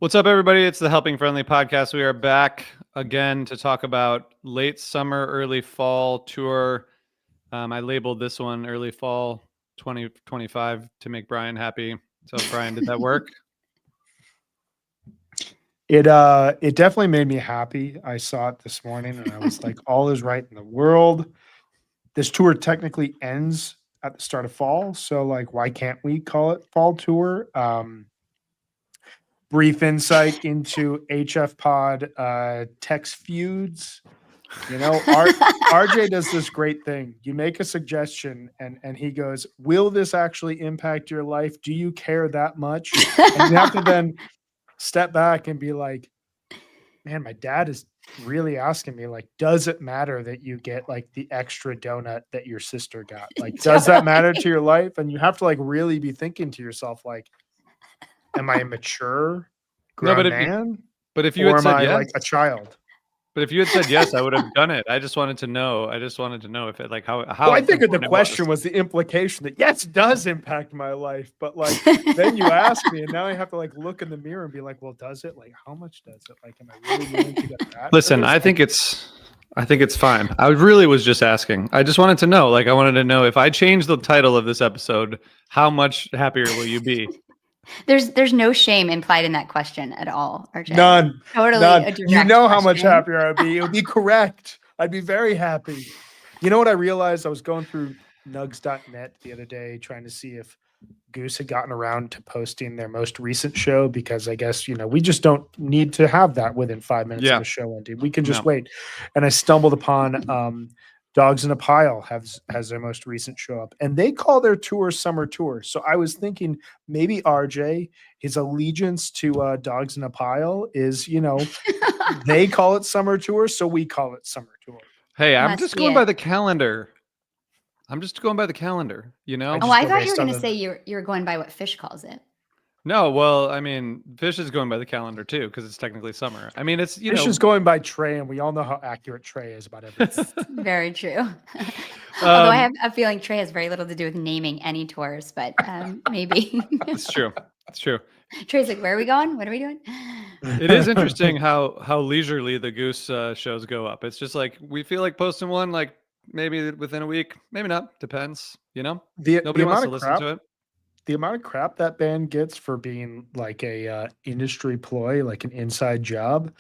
What's up, everybody? It's the Helping Friendly Podcast. We are back again to talk about late summer, early fall tour. I labeled this one early fall 2025 to make Brian happy. So, Brian, did that work? It definitely made me happy. I saw it this morning and I was like, all is right in the world. This tour technically ends at the start of fall. So like, why can't we call it fall tour? Brief insight into HF Pod text feuds. You know, RJ does this great thing. You make a suggestion and he goes, will this actually impact your life? Do you care that much? And you have to then step back and be like, man, my dad is really asking me, like, does it matter that you get like the extra donut that your sister got? Like, does that matter to your life? And you have to like really be thinking to yourself, like, am I a mature grown man? But if you or had am said I yes, like a child? but if you had said yes, I would have done it. I just wanted to know if it like how. Well, I think that the important it question was the implication that yes, it does impact my life, but like then you ask me, and now I have to like look in the mirror and be like, well, does it? Like, how much does it? Like, am I really willing to get that? Listen, I think it's fine. I really was just asking. I just wanted to know. Like, I wanted to know if I change the title of this episode, how much happier will you be? There's no shame implied in that question at all, RJ. None. Totally. None. You know how much happier I'd be. It would be correct. I'd be very happy. You know what I realized? I was going through nugs.net the other day trying to see if Goose had gotten around to posting their most recent show, because I guess, you know, we just don't need to have that within 5 minutes of a show ending. We can just wait. And I stumbled upon Dogs in a Pile has their most recent show up, and they call their tour Summer Tour. So I was thinking maybe RJ, his allegiance to Dogs in a Pile is, you know, they call it Summer Tour, so we call it Summer Tour. Hey, I'm just going by the calendar. I'm just going by the calendar, you know? Oh, I thought you were going to say you're going by what Fish calls it. No, well, I mean, Fish is going by the calendar too, because it's technically summer. I mean, it's, Fish is going by Trey, and we all know how accurate Trey is about everything. Very true. Although I have a feeling Trey has very little to do with naming any tours, but maybe. It's true. It's true. Trey's like, where are we going? What are we doing? It is interesting how leisurely the Goose shows go up. It's just like, we feel like posting one, like maybe within a week, maybe not. Depends, you know? Nobody wants to listen to it. The amount of crap that band gets for being like a industry ploy, like an inside job,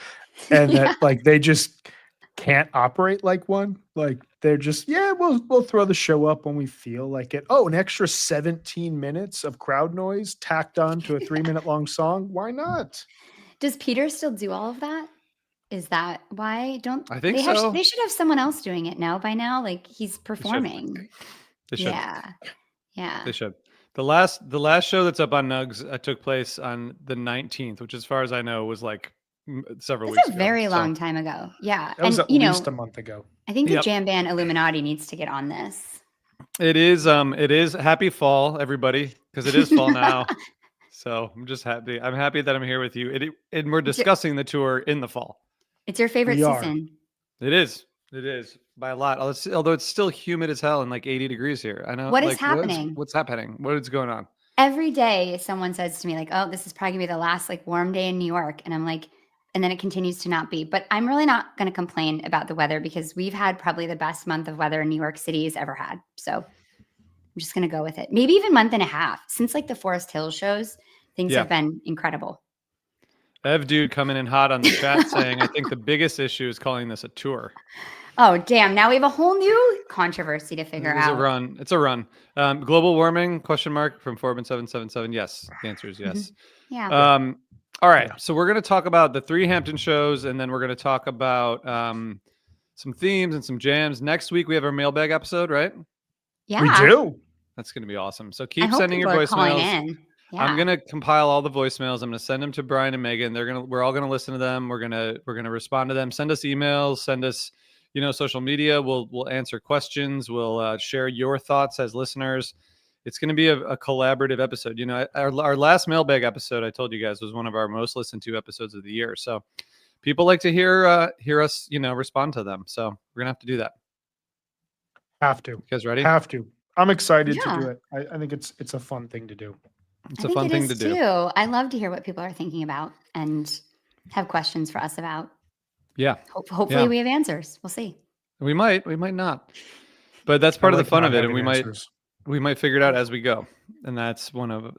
and that like they just can't operate like one. Like they're just, we'll throw the show up when we feel like it. Oh, an extra 17 minutes of crowd noise tacked on to a 3-minute long song. Why not? Does Peter still do all of that? Is that why I think so? They should have someone else doing it now by now. Like he's performing. They should. Yeah. They should. The last show that's up on Nugs took place on the 19th, which, as far as I know, was like several weeks ago. That's a very long time ago. Yeah. That was at least a month ago. I think the Jam Band Illuminati needs to get on this. It is happy fall, everybody, because it is fall now. So I'm just happy. I'm happy that I'm here with you. And we're discussing the tour in the fall. It's your favorite season. It is. It is. By a lot, although it's still humid as hell and like 80 degrees here. I know. What is happening? What's happening? What is going on? Every day, someone says to me like, "Oh, this is probably gonna be the last like warm day in New York," and I'm like, and then it continues to not be. But I'm really not going to complain about the weather because we've had probably the best month of weather in New York City has ever had. So I'm just going to go with it. Maybe even month and a half since like the Forest Hills shows, things have been incredible. Ev dude coming in hot on the chat saying, "I think the biggest issue is calling this a tour." Oh, damn. Now we have a whole new controversy to figure out. It's a run. Global warming, question mark, from Forbin777. Yes. The answer is yes. Yeah. All right. So we're going to talk about the 3 Hampton shows, and then we're going to talk about some themes and some jams. Next week, we have our mailbag episode, right? Yeah. We do. That's going to be awesome. So keep sending your voicemails. Yeah. I'm going to compile all the voicemails. I'm going to send them to Brian and Megan. We're all going to listen to them. We're going to respond to them. Send us emails, send us social media. We'll answer questions. We'll share your thoughts as listeners. It's going to be a collaborative episode. Our last mailbag episode, I told you guys, was one of our most listened to episodes of the year. So people like to hear us, respond to them. So we're going to have to do that. Have to. You guys ready? Have to. I'm excited to do it. I think it's a fun thing to do. It's a fun thing to do. I love to hear what people are thinking about and have questions for us about. Yeah. Hopefully we have answers. We'll see. We might not, but that's part of the fun of it. And we might figure it out as we go. And that's one of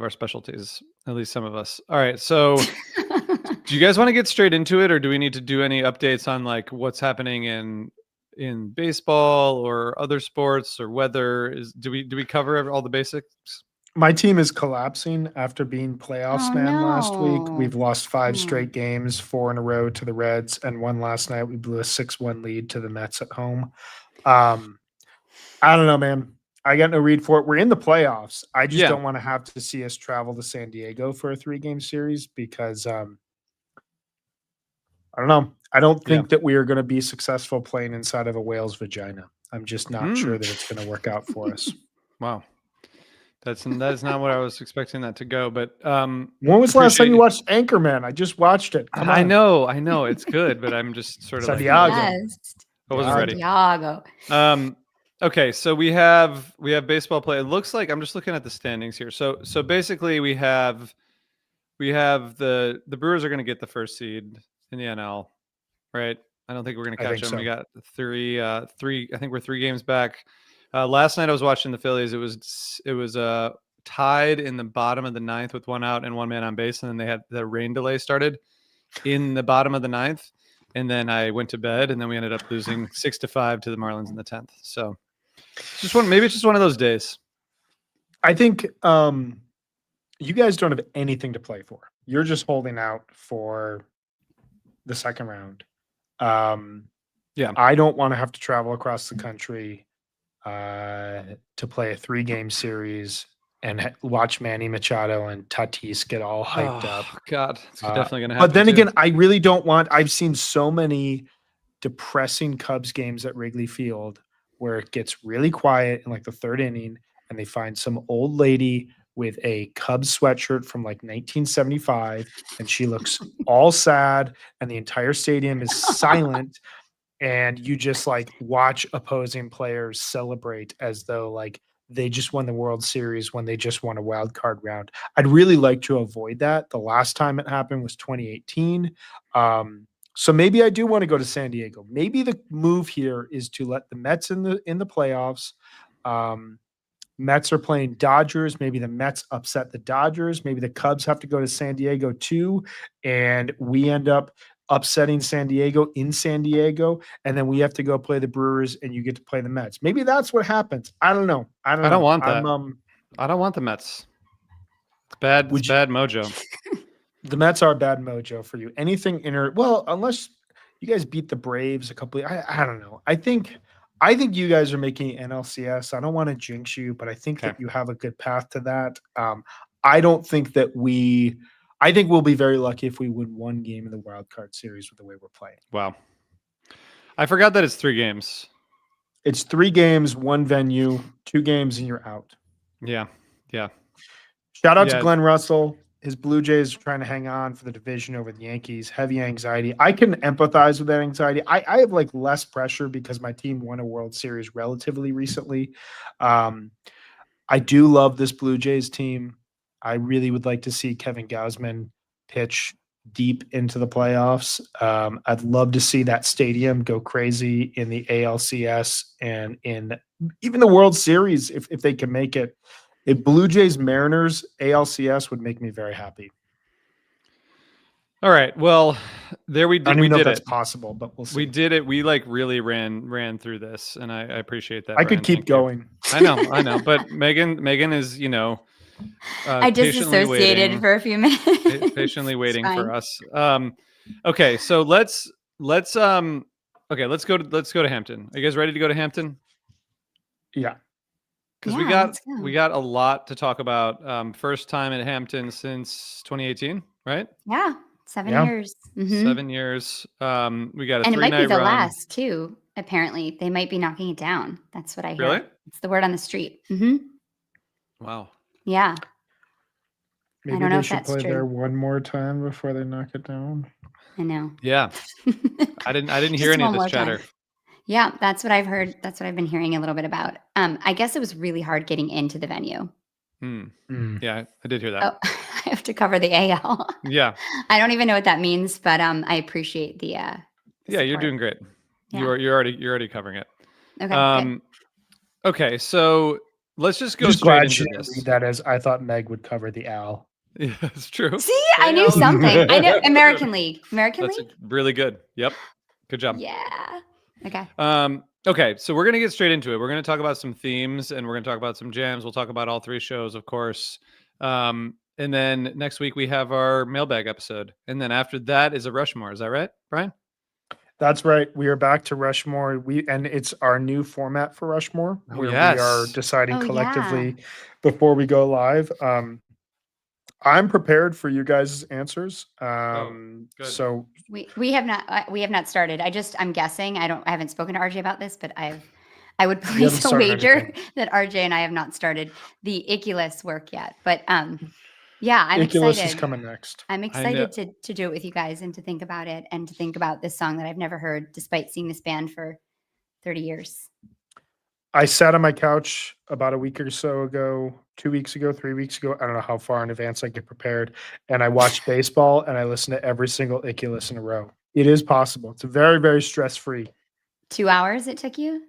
our specialties, at least some of us. All right. So do you guys want to get straight into it, or do we need to do any updates on like what's happening in baseball or other sports or weather? Do we cover all the basics? My team is collapsing after being playoffs last week. We've lost 5 straight games, 4 in a row to the Reds, and 1 last night. We blew a 6-1 lead to the Mets at home. I don't know, man. I got no read for it. We're in the playoffs. I just don't want to have to see us travel to San Diego for a 3-game series because I don't know. I don't think that we are going to be successful playing inside of a whale's vagina. I'm just not sure that it's going to work out for us. Wow. That is not what I was expecting that to go. But when was the last time you watched Anchorman? I just watched it. I know it's good, but I'm just sort of Santiago. Yes. I wasn't ready. Santiago. Okay, so we have baseball play. It looks like I'm just looking at the standings here. So basically we have the Brewers are going to get the first seed in the NL, right? I don't think we're going to catch them. So. We got three. I think we're 3 games back. Last night I was watching the Phillies. It was tied in the bottom of the 9th with 1 out and 1 man on base, and then they had the rain delay started in the bottom of the 9th, and then I went to bed, and then we ended up losing 6-5 to the Marlins in the 10th. So maybe it's just one of those days. I think you guys don't have anything to play for. You're just holding out for the second round. I don't want to have to travel across the country to play a 3-game series and watch Manny Machado and Tatis get all hyped up. God, it's definitely going to happen. But then again, I really don't want. I've seen so many depressing Cubs games at Wrigley Field where it gets really quiet in like the 3rd inning, and they find some old lady with a Cubs sweatshirt from like 1975, and she looks all sad, and the entire stadium is silent. And you just like watch opposing players celebrate as though like they just won the World Series when they just won a wild card round. I'd really like to avoid that. The last time it happened was 2018. So maybe I do want to go to San Diego. Maybe the move here is to let the Mets in the playoffs. Mets are playing Dodgers. Maybe the Mets upset the Dodgers. Maybe the Cubs have to go to San Diego too, and we end up upsetting San Diego in San Diego, and then we have to go play the Brewers, and you get to play the Mets. Maybe that's what happens. I don't know. I don't want that. I don't want the Mets. It's bad. It's bad mojo. The Mets are bad mojo for you. Anything unless you guys beat the Braves a couple. I don't know. I think you guys are making NLCS. I don't want to jinx you, but I think that you have a good path to that. I don't think that I think we'll be very lucky if we win 1 game in the wild card series with the way we're playing. Wow. I forgot that it's 3 games. It's 3 games, 1 venue, 2 games, and you're out. Yeah. Yeah. Shout out to Glenn Russell. His Blue Jays are trying to hang on for the division over the Yankees. Heavy anxiety. I can empathize with that anxiety. I have like less pressure because my team won a World Series relatively recently. I do love this Blue Jays team. I really would like to see Kevin Gausman pitch deep into the playoffs. I'd love to see that stadium go crazy in the ALCS and in even the World Series if they can make it. If Blue Jays Mariners ALCS would make me very happy. All right. Well, there we did. I don't even know if that's it. Possible, but we'll see. We did it. We like really ran through this, and I appreciate that. I could keep going. I know. But Megan is, I disassociated for a few minutes. Patiently waiting for us. Okay, so let's go to Hampton. Are you guys ready to go to Hampton? Yeah. Because we got a lot to talk about. First time at Hampton since 2018, right? Yeah. 7 years. Mm-hmm. 7 years. We got a 3-night run. And it might be the last too. Apparently, they might be knocking it down. That's what I hear. Really? It's the word on the street. Mm-hmm. Wow. Yeah. Maybe I don't know they should play there one more time before they knock it down. I know. Yeah. I didn't hear any of this chatter. Yeah, that's what I've heard. That's what I've been hearing a little bit about. I guess it was really hard getting into the venue. Yeah, I did hear that. Oh, I have to cover the AL. Yeah. I don't even know what that means, but I appreciate the yeah, support. You're doing great. Yeah. You're already covering it. Okay. Good. Okay, so let's just go Just straight glad into she didn't this. read that as I thought Meg would cover the owl. Yeah, it's true. See, I knew something. I know American League. American League. Really good. Yep. Good job. Yeah. Okay. Okay, so we're gonna get straight into it. We're gonna talk about some themes and we're gonna talk about some jams. We'll talk about all 3 shows, of course. And then next week we have our mailbag episode. And then after that is a Rushmore. Is that right, Brian? That's right. We are back to Rushmore. And it's our new format for Rushmore, where we are deciding collectively before we go live. I'm prepared for you guys' answers. So we have not started. I'm guessing. I haven't spoken to RJ about this, but I would place a wager that RJ and I have not started the Iculus work yet. But yeah, I'm Iculus excited. is coming next. I'm excited to do it with you guys and to think about it and to think about this song that I've never heard, despite seeing this band for 30 years. I sat on my couch about a week or so ago, 2 weeks ago, 3 weeks ago. I don't know how far in advance I get prepared. And I watched baseball and I listened to every single Iculus in a row. It is possible. It's very, very stress-free. 2 hours it took you?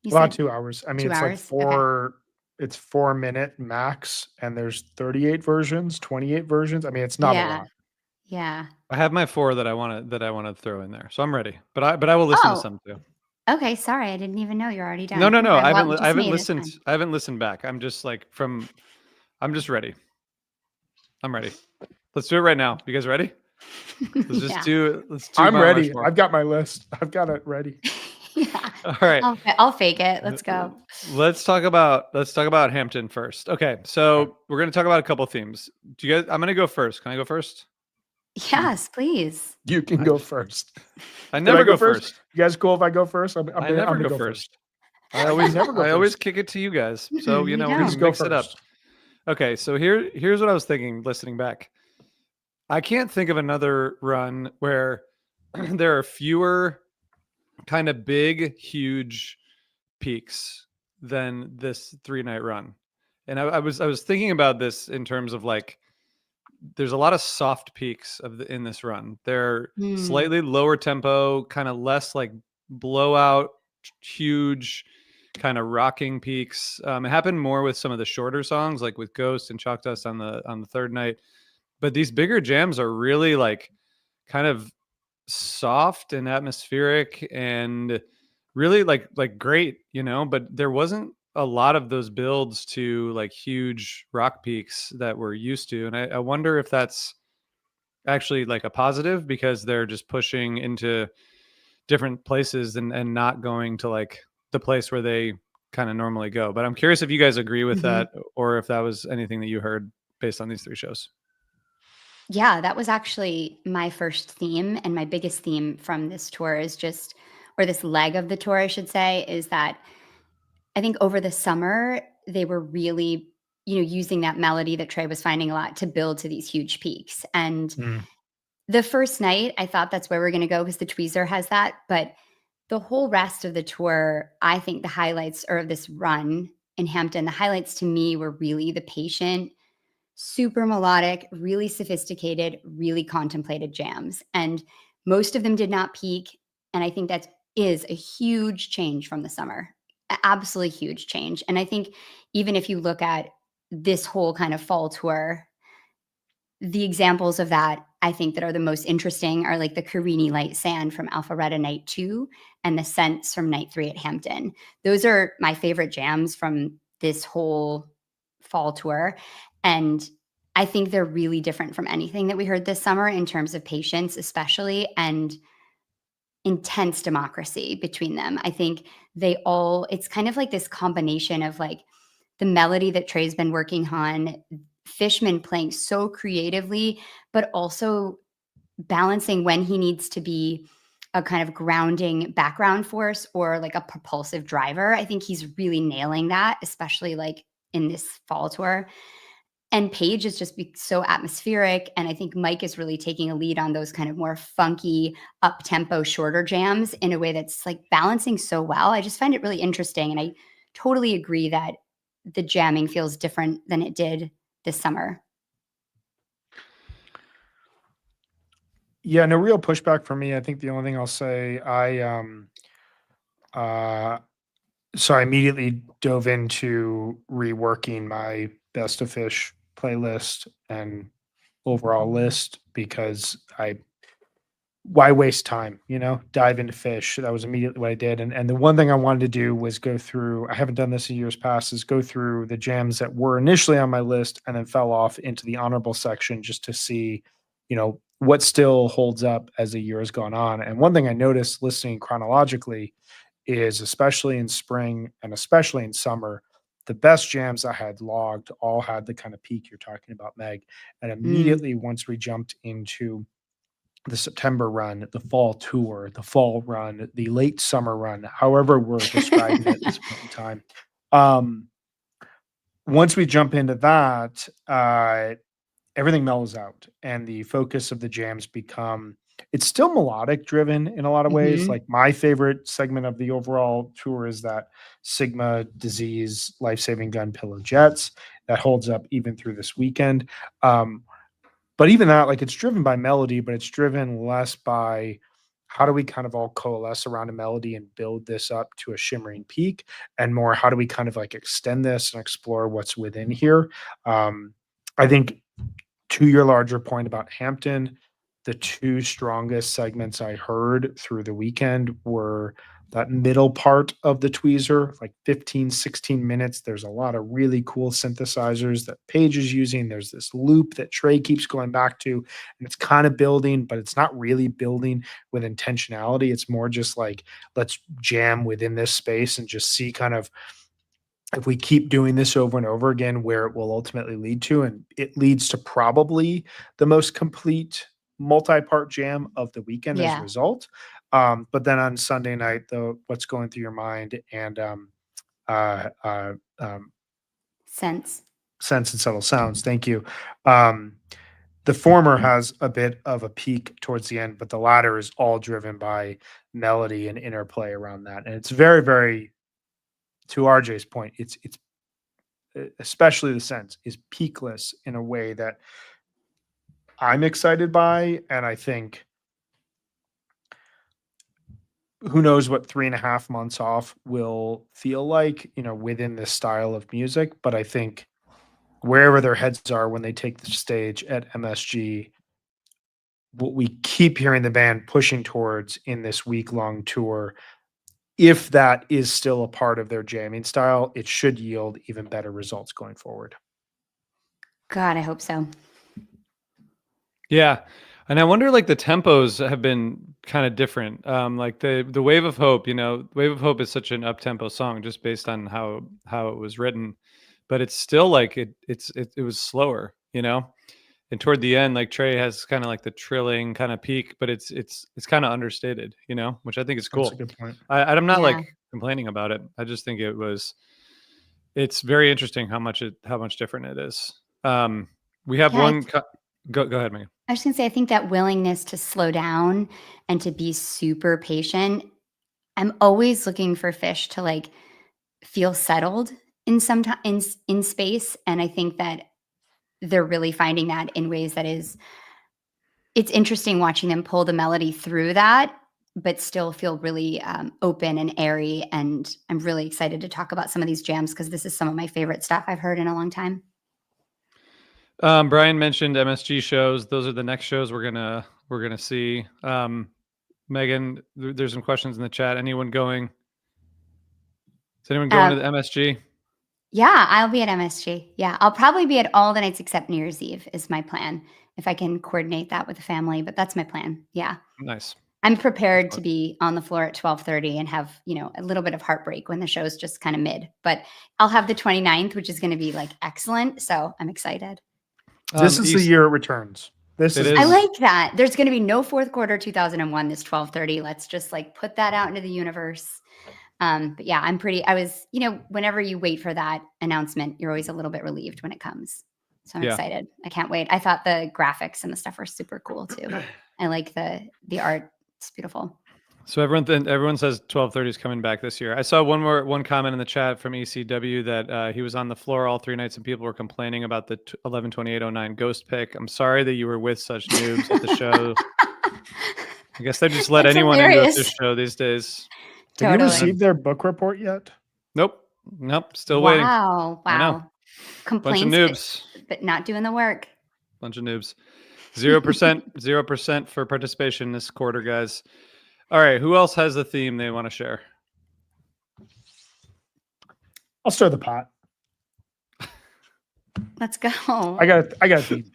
About 2 hours. I mean, it's 2 like it's 4 minute max, and there's 38 versions, 28 versions. I mean, it's not a lot. Yeah. I have my 4 that I want to throw in there. So I'm ready. But I will listen to some too. Okay, sorry. I didn't even know you're already done. No. Okay, I haven't listened. I haven't listened back. I'm just ready. I'm ready. Let's do it right now. You guys ready? Let's do I'm ready. Rushmore. I've got my list. I've got it ready. Yeah. All right. I'll fake it. Let's go. Let's talk about Hampton first. Okay. So we're going to talk about a couple themes. I'm going to go first. Can I go first? Yes, please. You can go first. I never go first. You guys cool if I go first? I never go first. I always kick it to you guys. So, we're going to mix it up. Okay. So here's what I was thinking listening back. I can't think of another run where there are fewer kind of big, huge peaks than this 3-night run. And I was thinking about this in terms of like, there's a lot of soft peaks in this run. They're slightly lower tempo, kind of less like blowout, huge kind of rocking peaks. It happened more with some of the shorter songs, like with Ghost and Chalk Dust on the 3rd night. But these bigger jams are really like kind of soft and atmospheric and really like great, but there wasn't a lot of those builds to like huge rock peaks that we're used to. And I wonder if that's actually like a positive because they're just pushing into different places and not going to like the place where they kind of normally go. But I'm curious if you guys agree with that or if that was anything that you heard based on these 3 shows. Yeah, that was actually my first theme and my biggest theme from this tour is or this leg of the tour, I should say, is that I think over the summer, they were really, using that melody that Trey was finding a lot to build to these huge peaks. And the first night, I thought that's where we're going to go because the tweezer has that. But the whole rest of the tour, I think the highlights of this run in Hampton, the highlights to me were really the patient, super melodic, really sophisticated, really contemplated jams. And most of them did not peak. And I think that is a huge change from the summer, absolutely huge change. And I think even if you look at this whole kind of fall tour, the examples of that, I think that are the most interesting are like the Carini Light Sand from Alpharetta Night 2 and the Scents from Night 3 at Hampton. Those are my favorite jams from this whole fall tour. And I think they're really different from anything that we heard this summer in terms of patience, especially, and intense democracy between them. I think it's kind of like this combination of like the melody that Trey's been working on, Fishman playing so creatively, but also balancing when he needs to be a kind of grounding background force or like a propulsive driver. I think he's really nailing that, especially like in this fall tour. And Paige is just so atmospheric. And I think Mike is really taking a lead on those kind of more funky, up-tempo, shorter jams in a way that's like balancing so well. I just find it really interesting. And I totally agree that the jamming feels different than it did this summer. Yeah, no real pushback for me. I think the only thing I'll say, so I immediately dove into reworking my Best of Fish playlist and overall list because why waste time, dive into Fish. That was immediately what I did. And the one thing I wanted to do was go through, I haven't done this in years past, is go through the jams that were initially on my list and then fell off into the honorable section just to see, what still holds up as the year has gone on. And one thing I noticed listening chronologically is, especially in spring and especially in summer, the best jams I had logged all had the kind of peak you're talking about, Meg. And immediately once we jumped into the September run, the fall tour, the fall run, the late summer run, however we're describing it at this point in time. Once we jump into that, everything mellows out and the focus of the jams become, it's still melodic driven in a lot of ways. Like my favorite segment of the overall tour is that Sigma Disease Life-Saving Gun Pillow Jets that holds up even through this weekend. But even that, like, it's driven by melody, but it's driven less by how do we kind of all coalesce around a melody and build this up to a shimmering peak, and more how do we kind of like extend this and explore what's within here. I think, to your larger point about Hampton, the two strongest segments I heard through the weekend were that middle part of the tweezer, like 15, 16 minutes. There's a lot of really cool synthesizers that Paige is using. There's this loop that Trey keeps going back to, and it's kind of building, but it's not really building with intentionality. It's more just like, let's jam within this space and just see kind of, if we keep doing this over and over again, where it will ultimately lead to. And it leads to probably the most complete multi-part jam of the weekend as a result. But then on Sunday night, though, what's going through your mind and Sense and Subtle Sounds. Thank you. The former has a bit of a peak towards the end, but the latter is all driven by melody and interplay around that. And it's very, very, to RJ's point, it's especially the sense is peakless in a way that I'm excited by. And I think, who knows what 3.5 months off will feel like, within this style of music. But I think wherever their heads are when they take the stage at MSG, what we keep hearing the band pushing towards in this week-long tour, if that is still a part of their jamming style, it should yield even better results going forward. God, I hope so. Yeah. And I wonder, like, the tempos have been kind of different. Like the Wave of Hope, Wave of Hope is such an up-tempo song just based on how it was written, but it's still like it was slower, And toward the end, like Trey has kind of like the trilling kind of peak, but it's kind of understated, which I think is cool. That's a good point. I'm not like complaining about it. I just think it's very interesting how much different it is. We have one. Go ahead, Megan. I was going to say, I think that willingness to slow down and to be super patient. I'm always looking for Fish to like feel settled in space, and I think that they're really finding that in ways that it's interesting watching them pull the melody through that, but still feel really open and airy. And I'm really excited to talk about some of these jams because this is some of my favorite stuff I've heard in a long time. Brian mentioned MSG shows. Those are the next shows we're gonna see. Megan, there's some questions in the chat. Anyone going? Is anyone going to the MSG? Yeah, I'll be at MSG. Yeah, I'll probably be at all the nights except New Year's Eve is my plan, if I can coordinate that with the family. But that's my plan. Yeah. Nice. I'm prepared to be on the floor at 12:30 and have, a little bit of heartbreak when the show's just kind of mid. But I'll have the 29th, which is going to be like excellent. So I'm excited. This is the year it returns. I like that. There's going to be no fourth quarter 2001 this 12:30. Let's just like put that out into the universe. But yeah, I was, whenever you wait for that announcement, you're always a little bit relieved when it comes. So I'm excited. I can't wait. I thought the graphics and the stuff were super cool too. I like the art. It's beautiful. So everyone says 12:30 is coming back this year. I saw one comment in the chat from ECW that he was on the floor all 3 nights and people were complaining about the 11/28/09 ghost pick. I'm sorry that you were with such noobs at the show. I guess they just let anyone into this show these days. Totally. Have you received their book report yet? Nope. Still waiting. Wow. I know. Complaints, bunch of noobs, but not doing the work. Bunch of noobs. 0% for participation this quarter, guys. All right, who else has a theme they want to share? I'll stir the pot. Let's go. I got a theme.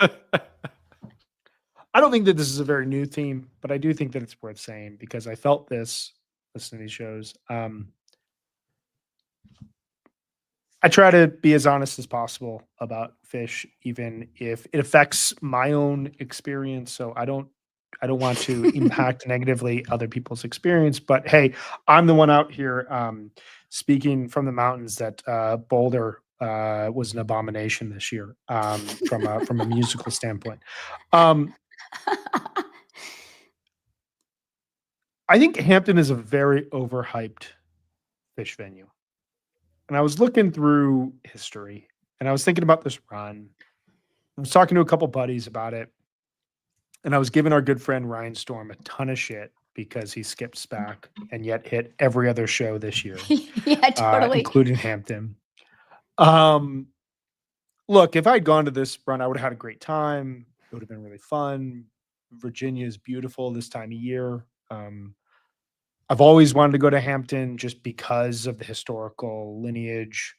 I don't think that this is a very new theme, but I do think that it's worth saying because I felt this listening to these shows. I try to be as honest as possible about Phish, even if it affects my own experience. So I don't want to impact negatively other people's experience. But hey, I'm the one out here speaking from the mountains that Boulder was an abomination this year from a musical standpoint. I think Hampton is a very overhyped Phish venue. And I was looking through history and I was thinking about this run. I was talking to a couple buddies about it. And I was giving our good friend Ryan Storm a ton of shit because he skipped SPAC and yet hit every other show this year. Yeah, totally. Including Hampton. Look, if I'd gone to this run, I would have had a great time. It would have been really fun. Virginia is beautiful this time of year. I've always wanted to go to Hampton just because of the historical lineage.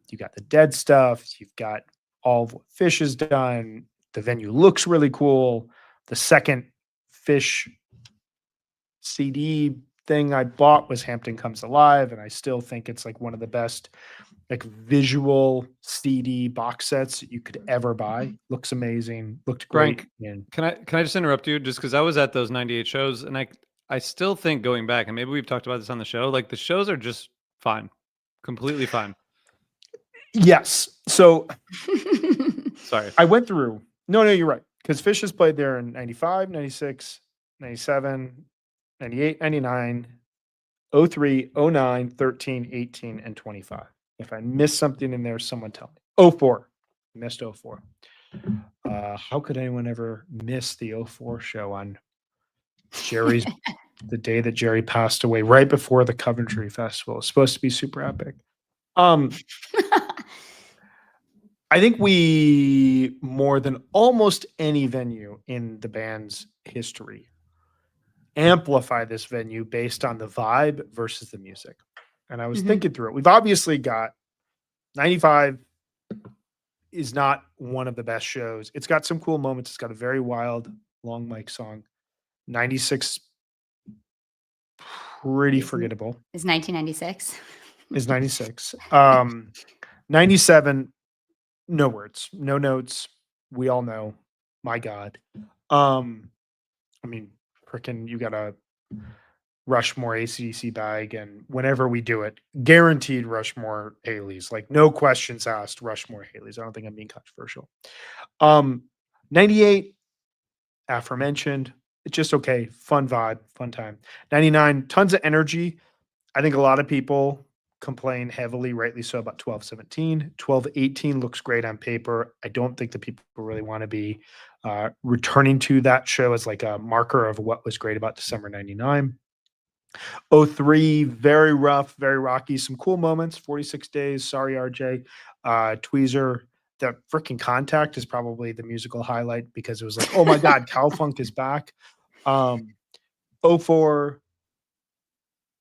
You got the Dead stuff. You've got all of what Phish has done. The venue looks really cool. The second Phish CD thing I bought was Hampton Comes Alive, and I still think it's like one of the best like visual CD box sets you could ever buy. Looks amazing. Looked great. Can I just interrupt you just because I was at those 98 shows and I still think going back, and maybe we've talked about this on the show, like the shows are just fine. Completely fine. Yes. So sorry. I went through. No, you're right. Because Phish has played there in 95, 96, 97, 98, 99, 03, 09, 13, 18, and 25. If I missed something in there, someone tell me. 04. Missed 04. How could anyone ever miss the 04 show on Jerry's the day that Jerry passed away, right before the Coventry Festival? It's supposed to be super epic. I think we, more than almost any venue in the band's history, amplify this venue based on the vibe versus the music. And I was thinking through it. We've obviously got 95 is not one of the best shows. It's got some cool moments. It's got a very wild long mic song. 96, pretty forgettable. Is 1996. Is 96. 97, no words, no notes. We all know. My God. I mean, freaking, you got a Rushmore AC/DC bag, and whenever we do it, guaranteed Rushmore Haleys. Like, no questions asked, Rushmore Haleys. I don't think I'm being controversial. 98, aforementioned. It's just okay. Fun vibe, fun time. 99, tons of energy. I think a lot of people complain heavily, rightly so, about 12-17. 12-18 looks great on paper. I don't think the people really want to be returning to that show as like a marker of what was great about December 99. 03, very rough, very rocky. Some cool moments. 46 Days. Sorry, RJ. Tweezer. The freaking Contact is probably the musical highlight because it was like, oh my God, Cowfunk is back. 04,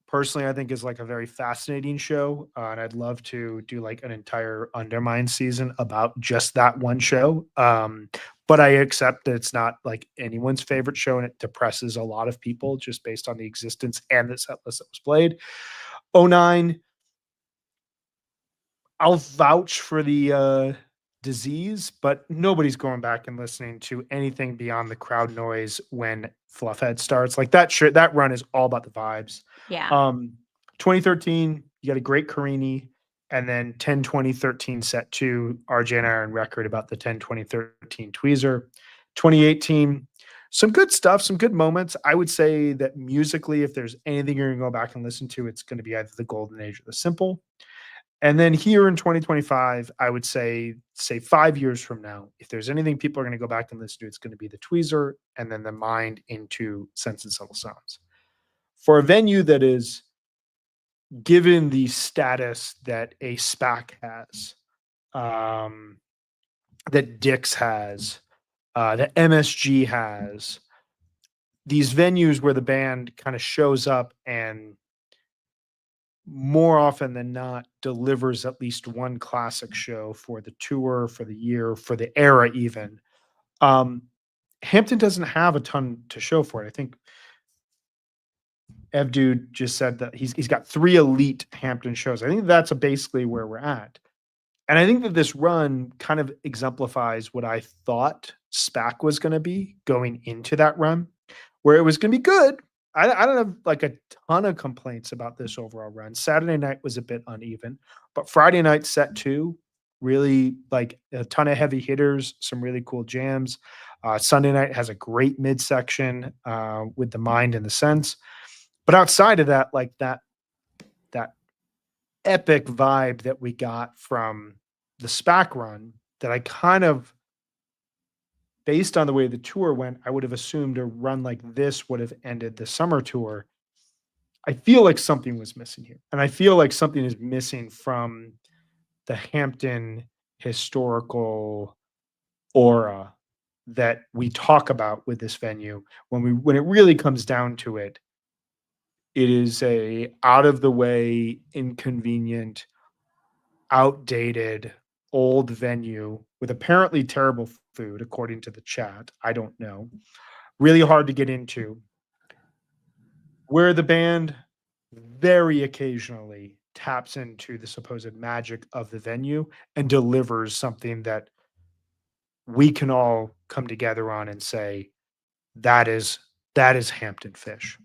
personally, I think is like a very fascinating show. And I'd love to do like an entire Undermine season about just that one show. But I accept that it's not like anyone's favorite show and it depresses a lot of people just based on the existence and the set list that was played. 09, I'll vouch for the Disease, but nobody's going back and listening to anything beyond the crowd noise when Fluffhead starts. Like that run is all about the vibes. Yeah. 2013, you got a great Carini, and then 10-20-13 set 2. RJ and I are on record about the 10-20-13 Tweezer. 2018, some good stuff, some good moments. I would say that musically, if there's anything you're going to go back and listen to, it's going to be either the Golden Age or the Simple. And then here in 2025, I would say 5 years from now, if there's anything people are going to go back and listen to, it's going to be the Tweezer and then the Mind into Sense and Subtle Sounds. For a venue that is given the status that a SPAC has, that Dick's has, that MSG has, these venues where the band kind of shows up and more often than not delivers at least one classic show for the tour, for the year, for the era even. Hampton doesn't have a ton to show for it. I think Ev Dude just said that he's got 3 elite Hampton shows. I think that's basically where we're at. And I think that this run kind of exemplifies what I thought SPAC was going to be going into that run, where it was going to be good. I don't have like a ton of complaints about this overall run. Saturday night was a bit uneven, but Friday night set 2, really like a ton of heavy hitters, some really cool jams. Sunday night has a great midsection with the Mind and the Sense. But outside of that, like that epic vibe that we got from the SPAC run that I kind of, based on the way the tour went, I would have assumed a run like this would have ended the summer tour. I feel like something was missing here. And I feel like something is missing from the Hampton historical aura that we talk about with this venue. When it really comes down to it, it is a out of the way, inconvenient, outdated, old venue with apparently terrible food, according to the chat. I don't know. Really hard to get into. Where the band very occasionally taps into the supposed magic of the venue and delivers something that we can all come together on and say, that is Hampton Fish.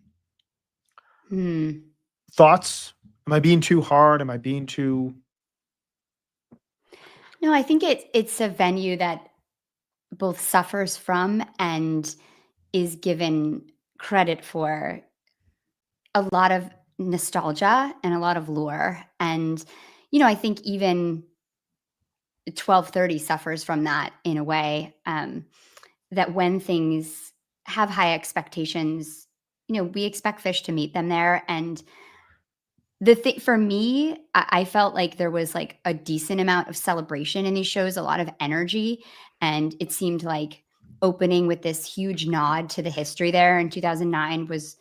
Thoughts? Am I being too hard? Am I being too... No, I think it's a venue that both suffers from and is given credit for a lot of nostalgia and a lot of lore. And, I think even 1230 suffers from that in a way, that when things have high expectations, we expect Fish to meet them there. And for me, I felt like there was like a decent amount of celebration in these shows, a lot of energy. And it seemed like opening with this huge nod to the history there in 2009 was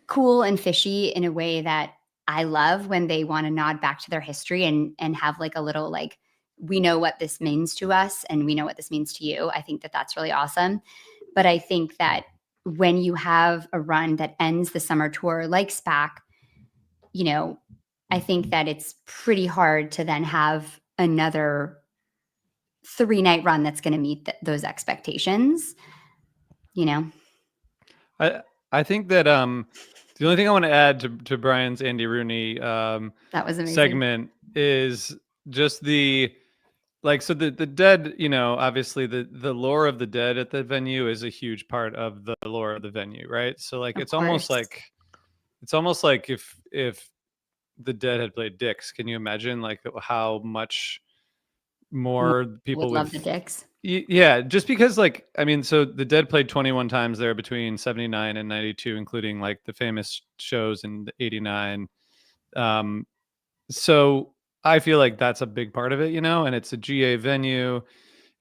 cool and fishy in a way that I love, when they want to nod back to their history and have like a little like, we know what this means to us and we know what this means to you. I think that that's really awesome. But I think that when you have a run that ends the summer tour like SPAC, I think that it's pretty hard to then have another 3-night run that's going to meet those expectations. I think that the only thing I want to add to Brian's Andy Rooney that was amazing segment is just the Dead, obviously the lore of the Dead at the venue is a huge part of the lore of the venue, right? So like it's almost like if the Dead had played Dicks, can you imagine like how much more people would love the Dicks? Yeah, just because like so the Dead played 21 times there between 79 and 92, including like the famous shows in 89. So I feel like that's a big part of it, and it's a GA venue.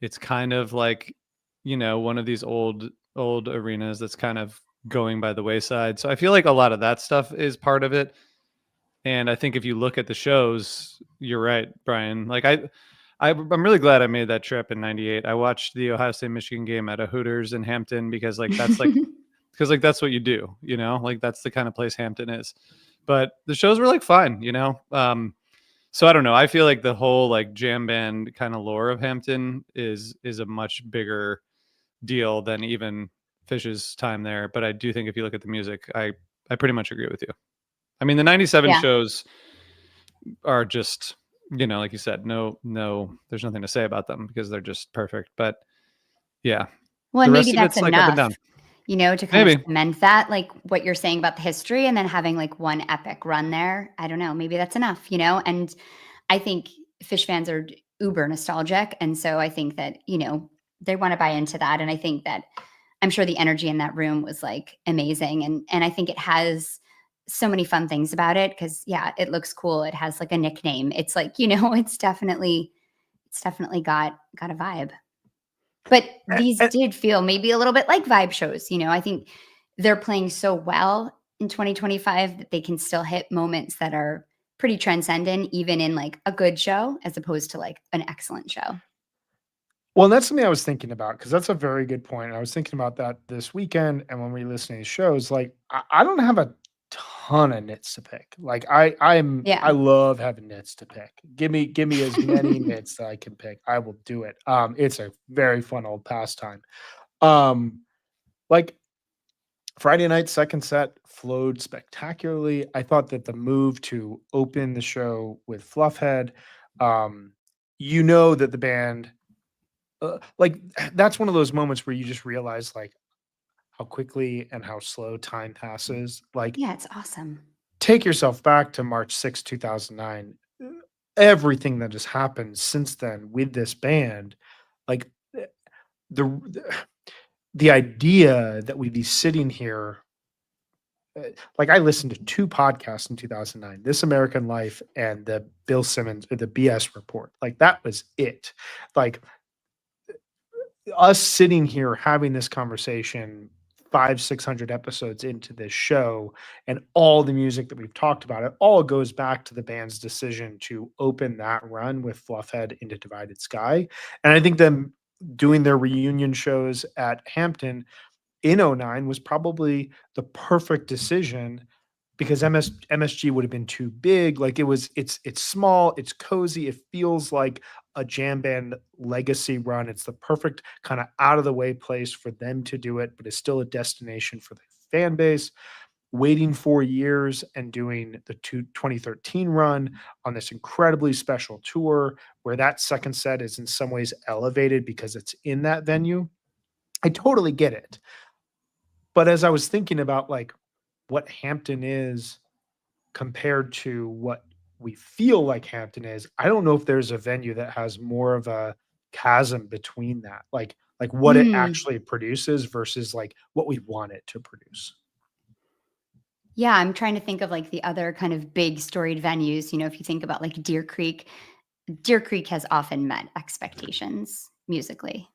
It's kind of like, one of these old arenas that's kind of going by the wayside. So I feel like a lot of that stuff is part of it. And I think if you look at the shows, you're right, Brian. Like I'm really glad I made that trip in 98. I watched the Ohio State Michigan game at a Hooters in Hampton because like that's like because like that's what you do, like that's the kind of place Hampton is. But the shows were like fine, so I don't know. I feel like the whole like jam band kind of lore of Hampton is a much bigger deal than even Fish's time there. But I do think if you look at the music, I pretty much agree with you. I mean, the 97 shows are just, like you said, no, there's nothing to say about them because they're just perfect. But yeah. Well, maybe that's enough. Like up and down. to kind of cement that, like what you're saying about the history, and then having like one epic run there. I don't know, maybe that's enough, and I think Phish fans are uber nostalgic. And so I think that, they want to buy into that. And I think that I'm sure the energy in that room was like amazing. And I think it has so many fun things about it because it looks cool. It has like a nickname. It's like, it's definitely got a vibe. But these did feel maybe a little bit like vibe shows. I think they're playing so well in 2025 that they can still hit moments that are pretty transcendent, even in like a good show, as opposed to like an excellent show. Well, that's something I was thinking about because that's a very good point. I was thinking about that this weekend, and when we listen to these shows, like I don't have a ton of nits to pick. Like I love having nits to pick. Give me as many nits that I can pick. I will do it. It's a very fun old pastime. Like Friday night second set flowed spectacularly. I thought that the move to open the show with Fluffhead, that the band, like that's one of those moments where you just realize like how quickly and how slow time passes. Like, it's awesome. Take yourself back to March 6, 2009. Everything that has happened since then with this band, like the idea that we'd be sitting here, like I listened to 2 podcasts in 2009, This American Life and the Bill Simmons, the BS Report. Like that was it. Like us sitting here having this conversation 500-600 episodes into this show, and all the music that we've talked about, it all goes back to the band's decision to open that run with Fluffhead into Divided Sky. And I think them doing their reunion shows at Hampton in 2009 was probably the perfect decision because MSG would have been too big. Like it's small, it's cozy, it feels like a jam band legacy run. It's the perfect kind of out of the way place for them to do it, but it's still a destination for the fan base. Waiting 4 years and doing the 2013 run on this incredibly special tour where that second set is in some ways elevated because it's in that venue. I totally get it. But as I was thinking about like what Hampton is compared to what we feel like Hampton is, I don't know if there's a venue that has more of a chasm between that, like what it actually produces versus like what we want it to produce. Yeah, I'm trying to think of like the other kind of big storied venues. If you think about like Deer Creek has often met expectations musically.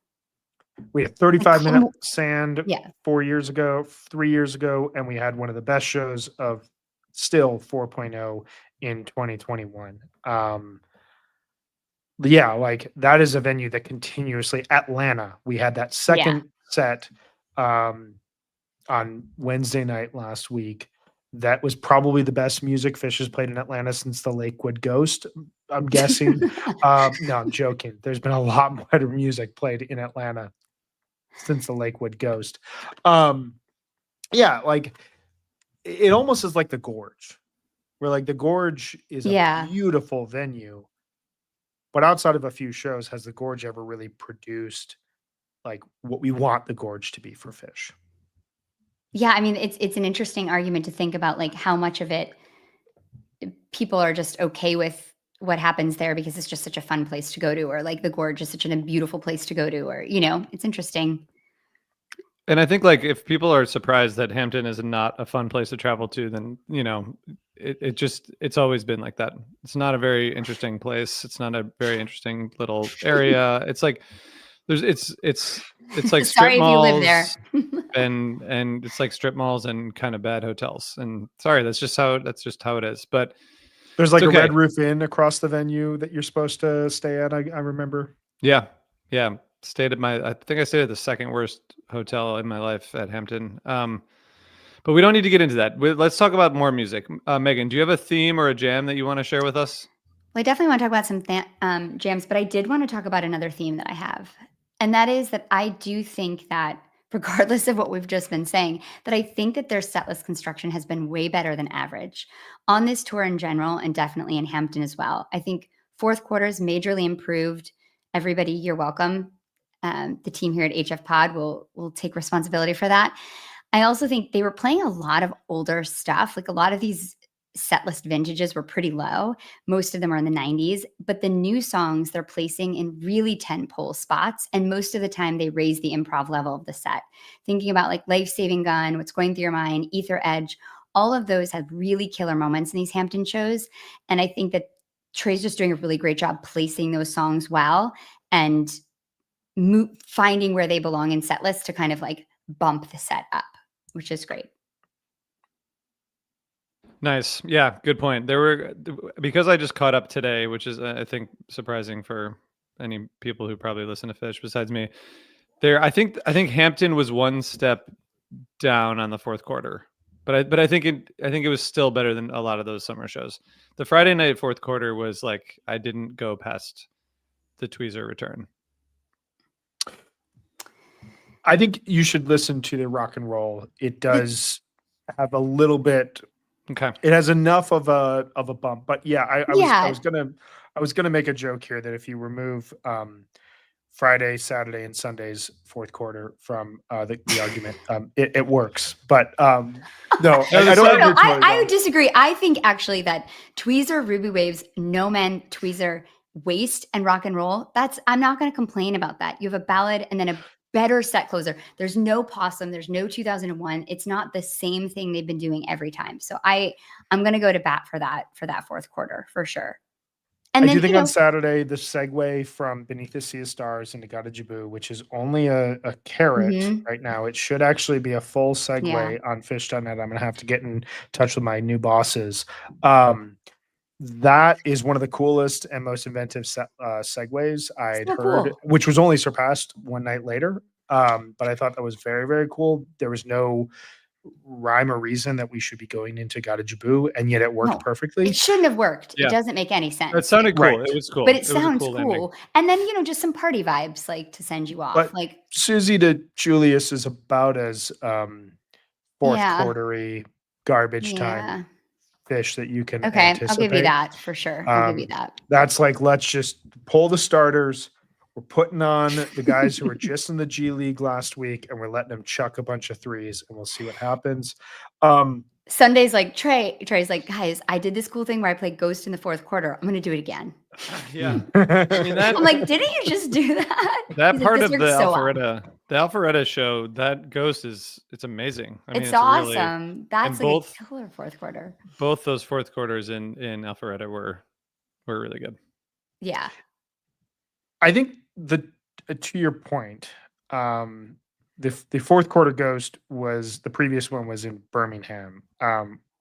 We had 35-minute Sand 4 years ago, 3 years ago, and we had one of the best shows of still 4.0 in 2021. Like that is a venue that continuously, Atlanta, we had that second set on Wednesday night last week. That was probably the best music Phish has played in Atlanta since the Lakewood Ghost, I'm guessing. No, I'm joking. There's been a lot better music played in Atlanta since the Lakewood Ghost. Like it almost is like the Gorge, where like the Gorge is a beautiful venue, but outside of a few shows, has the Gorge ever really produced like what we want the Gorge to be for Phish? Yeah, I mean, it's an interesting argument to think about, like how much of it people are just okay with what happens there because it's just such a fun place to go to, or like the Gorge is such a beautiful place to go to, or it's interesting. And I think like if people are surprised that Hampton is not a fun place to travel to, then it's always been like that. It's not a very interesting place. It's not a very interesting little area. It's like it's like strip malls and it's like strip malls and kind of bad hotels. And sorry, that's just how it is. But there's like a Red Roof Inn across the venue that you're supposed to stay at. I remember. Yeah. I think I stayed at the second worst hotel in my life at Hampton. But we don't need to get into that. Let's talk about more music. Megan, do you have a theme or a jam that you want to share with us? Well, I definitely want to talk about some jams, but I did want to talk about another theme that I have. And that is that I do think that, regardless of what we've just been saying, that I think that their setlist construction has been way better than average on this tour in general, and definitely in Hampton as well. I think fourth quarter is majorly improved. Everybody, you're welcome. the team here at HF Pod will take responsibility for that. I also think they were playing a lot of older stuff. Like a lot of these set list vintages were pretty low. Most of them are in the 90s, but the new songs they're placing in really tentpole spots. And most of the time they raise the improv level of the set. Thinking about like Life Saving Gun, What's Going Through Your Mind, Ether Edge, all of those have really killer moments in these Hampton shows. And I think that Trey's just doing a really great job placing those songs well and finding where they belong in set lists to kind of like bump the set up, which is great. Nice. Yeah, good point. Because I just caught up today, which is I think surprising for any people who probably listen to Fish besides me. I think Hampton was one step down on the fourth quarter. But I think it was still better than a lot of those summer shows. The Friday night fourth quarter was like I didn't go past the tweezer return. I think you should listen to the rock and roll. It does have a little bit. Okay. It has enough of a bump, but yeah, I was gonna make a joke here that if you remove Friday, Saturday, and Sunday's fourth quarter from the argument, it works. But no, I would disagree. I think actually that tweezer, Ruby Waves, No Man, tweezer, Waste, and rock and roll. I'm not going to complain about that. You have a ballad and then a better set closer. There's no Possum. There's no 2001. It's not the same thing they've been doing every time. So I'm going to go to bat for that fourth quarter for sure. And I do think on Saturday, the segue from Beneath the Sea of Stars into Gotta Jaboo, which is only a carrot right now, it should actually be a full segue on Fish.net. I'm going to have to get in touch with my new bosses. That is one of the coolest and most inventive segues I'd heard, which was only surpassed one night later. But I thought that was very, very cool. There was no rhyme or reason that we should be going into Gotta Jaboo, and yet it worked perfectly. It shouldn't have worked. Yeah. It doesn't make any sense. It sounded cool. Right. It was cool. But it sounds cool. And then, just some party vibes like to send you off. But like Susie to Julius is about as fourth quartery garbage time Fish that you can anticipate. I'll give you that for sure. I'll give you that. That's like, let's just pull the starters. We're putting on the guys who were just in the G League last week, and we're letting them chuck a bunch of threes, and we'll see what happens. Sunday's like, Trey's like, guys, I did this cool thing where I played Ghost in the fourth quarter. I'm going to do it again. Yeah. I mean, I'm like, didn't you just do that? That part of the Alpharetta show, that Ghost it's amazing. I mean, it's awesome. Really, that's like a killer fourth quarter. Both those fourth quarters in Alpharetta were really good. Yeah. I think to your point, the fourth quarter Ghost was the previous one was in Birmingham,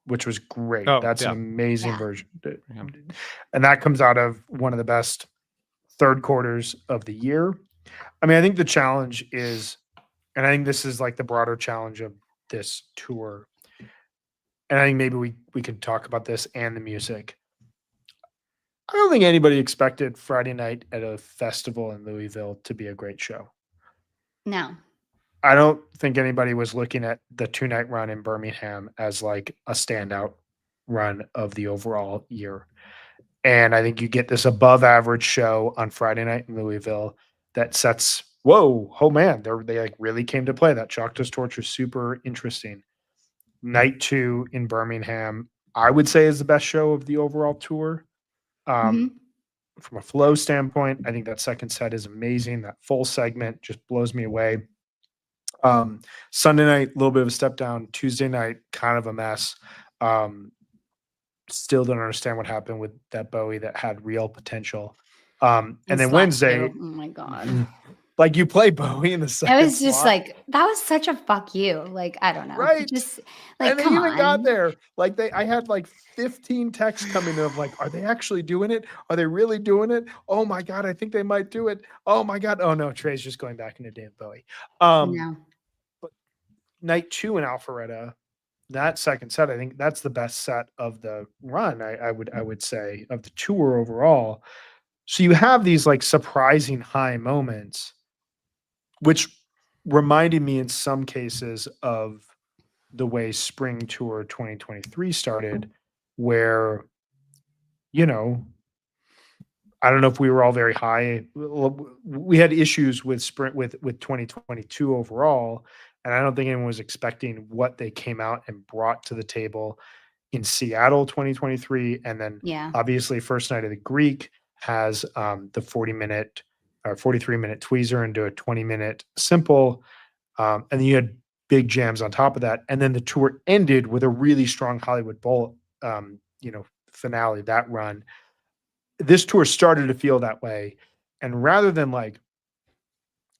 which was great. That's an amazing version. And that comes out of one of the best third quarters of the year. I mean, I think the challenge is, and I think this is like the broader challenge of this tour. And I think maybe we could talk about this and the music. I don't think anybody expected Friday night at a festival in Louisville to be a great show. No. I don't think anybody was looking at the 2-night run in Birmingham as like a standout run of the overall year. And I think you get this above average show on Friday night in Louisville that sets, oh man, they like really came to play. That Choctaws Torch is super interesting. Night 2 in Birmingham, I would say is the best show of the overall tour. From a flow standpoint, I think that second set is amazing. That full segment just blows me away. Sunday night, a little bit of a step down. Tuesday night, kind of a mess. Still don't understand what happened with that Bowie that had real potential. And then Wednesday, oh my God. Like you play Bowie in the second. I was just like, that was such a fuck you. Like, I don't know. Right. Just like, and they even got there. Like I had like 15 texts coming in of like, are they actually doing it? Are they really doing it? Oh my God, I think they might do it. Oh my God. Oh no, Trey's just going back into Dave Bowie. No. But night 2 in Alpharetta, that second set, I think that's the best set of the run. I would say of the tour overall. So you have these like surprising high moments, which reminded me in some cases of the way Spring Tour 2023 started, where, I don't know if we were all very high. We had issues with sprint with 2022 overall, and I don't think anyone was expecting what they came out and brought to the table in Seattle 2023. And then Yeah. obviously first night of the Greek has the 40-minute or 43-minute tweezer into a 20-minute simple. And then you had big jams on top of that. And then the tour ended with a really strong Hollywood Bowl, finale, that run. This tour started to feel that way. And rather than like,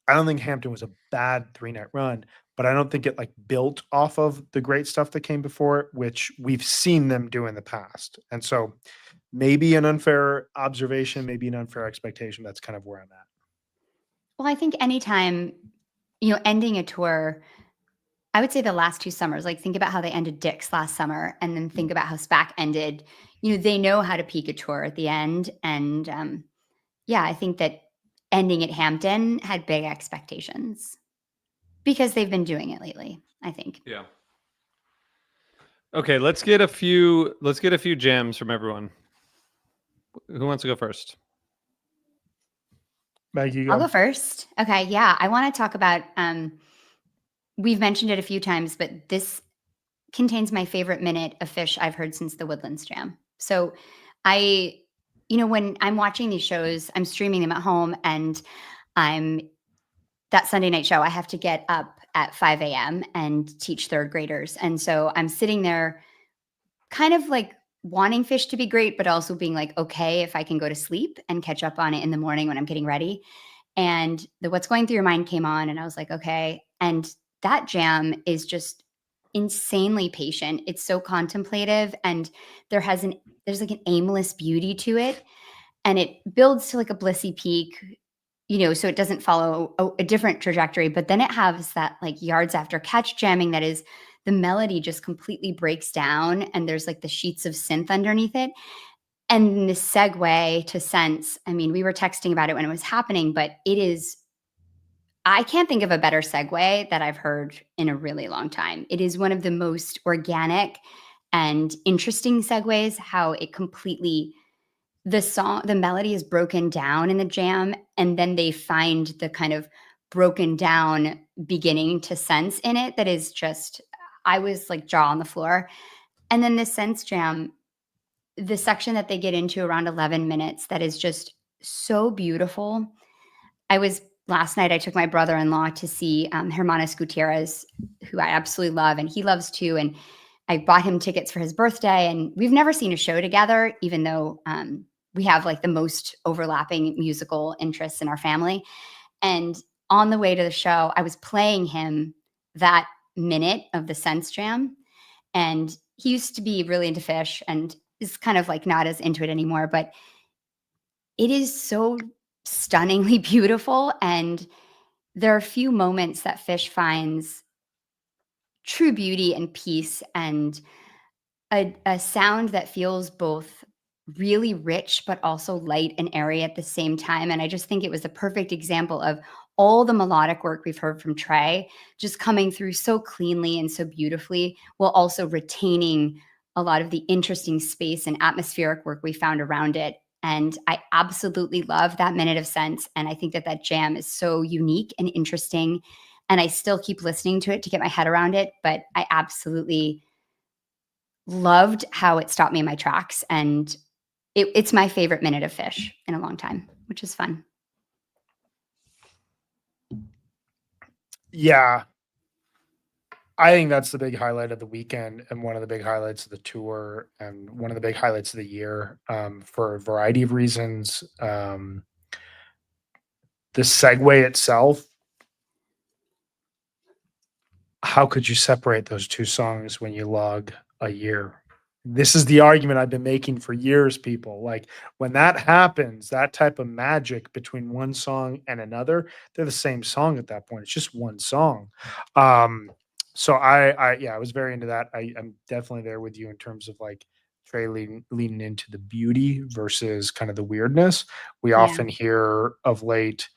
I don't think Hampton was a bad 3-night run, but I don't think it like built off of the great stuff that came before it, which we've seen them do in the past. And so maybe an unfair observation, maybe an unfair expectation. That's kind of where I'm at. Well, I think anytime, ending a tour, I would say the last 2 summers, like think about how they ended Dick's last summer and then think about how SPAC ended. They know how to peak a tour at the end. And I think that ending at Hampton had big expectations because they've been doing it lately, I think. Yeah. Okay, let's get a few jams from everyone. Who wants to go first? Maggie, go. I'll go first. Okay, yeah. I want to talk about we've mentioned it a few times, but this contains my favorite minute of Phish I've heard since the Woodlands Jam. So when I'm watching these shows, I'm streaming them at home, and that Sunday night show, I have to get up at 5 a.m. and teach 3rd graders. And so I'm sitting there kind of like wanting Phish to be great, but also being like, okay, if I can go to sleep and catch up on it in the morning when I'm getting ready. And the What's Going Through Your Mind came on, and I was like, okay. And that jam is just insanely patient. It's so contemplative, and there's like an aimless beauty to it, and it builds to like a blissy peak, so it doesn't follow a different trajectory. But then it has that like Yards After Catch jamming that is, the melody just completely breaks down, and there's like the sheets of synth underneath it. And the segue to Sense, I mean, we were texting about it when it was happening, but I can't think of a better segue that I've heard in a really long time. It is one of the most organic and interesting segues, how it completely, the melody is broken down in the jam, and then they find the kind of broken down beginning to Sense in it that is just, I was like jaw on the floor. And then the Sense jam, the section that they get into around 11 minutes, that is just so beautiful. Last night, I took my brother-in-law to see Hermanos Gutierrez, who I absolutely love, and he loves too. And I bought him tickets for his birthday, and we've never seen a show together, even though we have like the most overlapping musical interests in our family. And on the way to the show, I was playing him that minute of the Sense jam. And he used to be really into Phish and is kind of like not as into it anymore, but it is so stunningly beautiful. And there are a few moments that Phish finds true beauty and peace, and a sound that feels both really rich but also light and airy at the same time. And I just think it was a perfect example of all the melodic work we've heard from Trey just coming through so cleanly and so beautifully, while also retaining a lot of the interesting space and atmospheric work we found around it. And I absolutely love that minute of Sense. And I think that jam is so unique and interesting. And I still keep listening to it to get my head around it. But I absolutely loved how it stopped me in my tracks. And it's my favorite minute of Phish in a long time, which is fun. Yeah. I think that's the big highlight of the weekend, and one of the big highlights of the tour, and one of the big highlights of the year, for a variety of reasons. The segue itself, how could you separate those 2 songs when you log a year? This is the argument I've been making for years, people. Like, when that happens, that type of magic between one song and another, they're the same song at that point. It's just one song. So I was very into that. I'm definitely there with you in terms of like Trey leaning into the beauty versus kind of the weirdness. We often hear of late,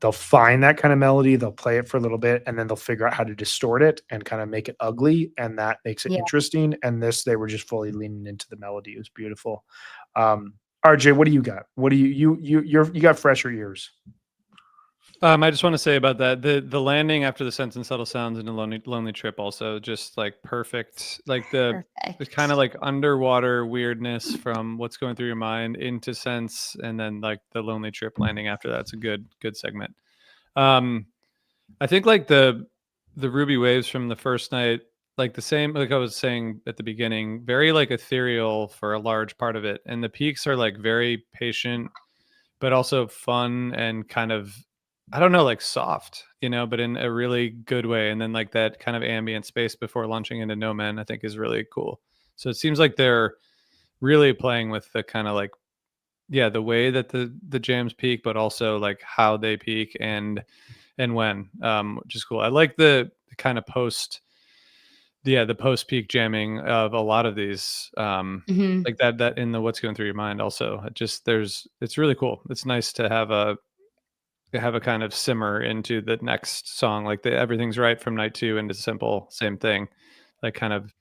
they'll find that kind of melody, they'll play it for a little bit, and then they'll figure out how to distort it and kind of make it ugly, and that makes it interesting. And this, they were just fully leaning into the melody. It was beautiful. RJ, what do you got? What do you got fresher ears? I just want to say about that the landing after the Sense and Subtle Sounds in a lonely trip also just like perfect, like the kind of like underwater weirdness from what's going through your mind into Sense, and then like the lonely trip landing after that's a good segment. I think like the Ruby Waves from the first night, like the same, like I was saying at the beginning, very like ethereal for a large part of it, and the peaks are like very patient but also fun and kind of, I don't know, like soft, but in a really good way. And then like that kind of ambient space before launching into No Man, I think is really cool. So it seems like they're really playing with the kind of like, yeah, the way that the jams peak, but also like how they peak and when, which is cool. I like the kind of the post peak jamming of a lot of these, like that in the what's going through your mind. Also, it's really cool. It's nice to have a kind of simmer into the next song, like everything's right from night 2 into Simple, same thing, like kind of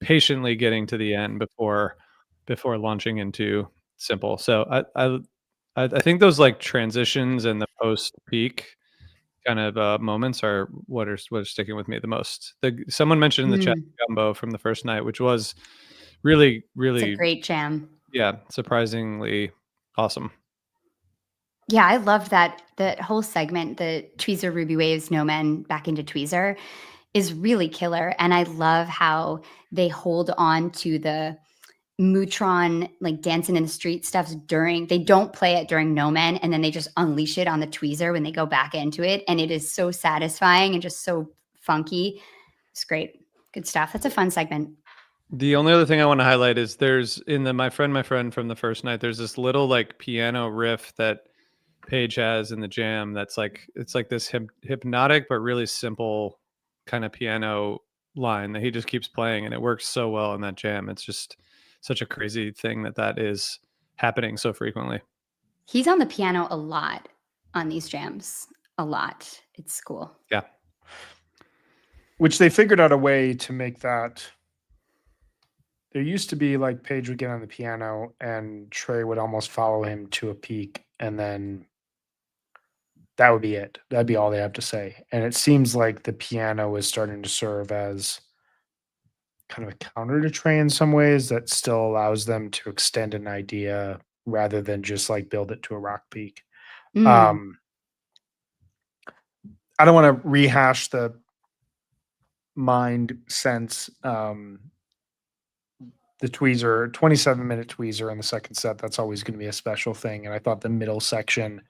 patiently getting to the end before launching into Simple. So I think those like transitions and the post peak kind of moments are what are sticking with me the most. Someone mentioned in the chat Gumbo from the first night, which was really it's a great jam. Yeah, surprisingly awesome. Yeah, I loved that whole segment, the Tweezer Ruby Waves No Men back into Tweezer is really killer. And I love how they hold on to the Mutron, like dancing in the street stuff they don't play it during No Men, and then they just unleash it on the Tweezer when they go back into it. And it is so satisfying and just so funky. It's great. Good stuff. That's a fun segment. The only other thing I want to highlight is there's in the my friend from the first night, there's this little like piano riff that Paige has in the jam that's like, it's like this hypnotic but really simple kind of piano line that he just keeps playing, and it works so well in that jam. It's just such a crazy thing that is happening so frequently. He's on the piano a lot on these jams. A lot. It's cool. Yeah. Which they figured out a way to make that. There used to be like Paige would get on the piano and Trey would almost follow him to a peak, and then that would be it. That'd be all they have to say. And it seems like the piano is starting to serve as kind of a counter to Trey in some ways that still allows them to extend an idea rather than just like build it to a rock peak. I don't want to rehash the mind sense. The tweezer, 27-minute tweezer in the second set, that's always going to be a special thing. And I thought the middle section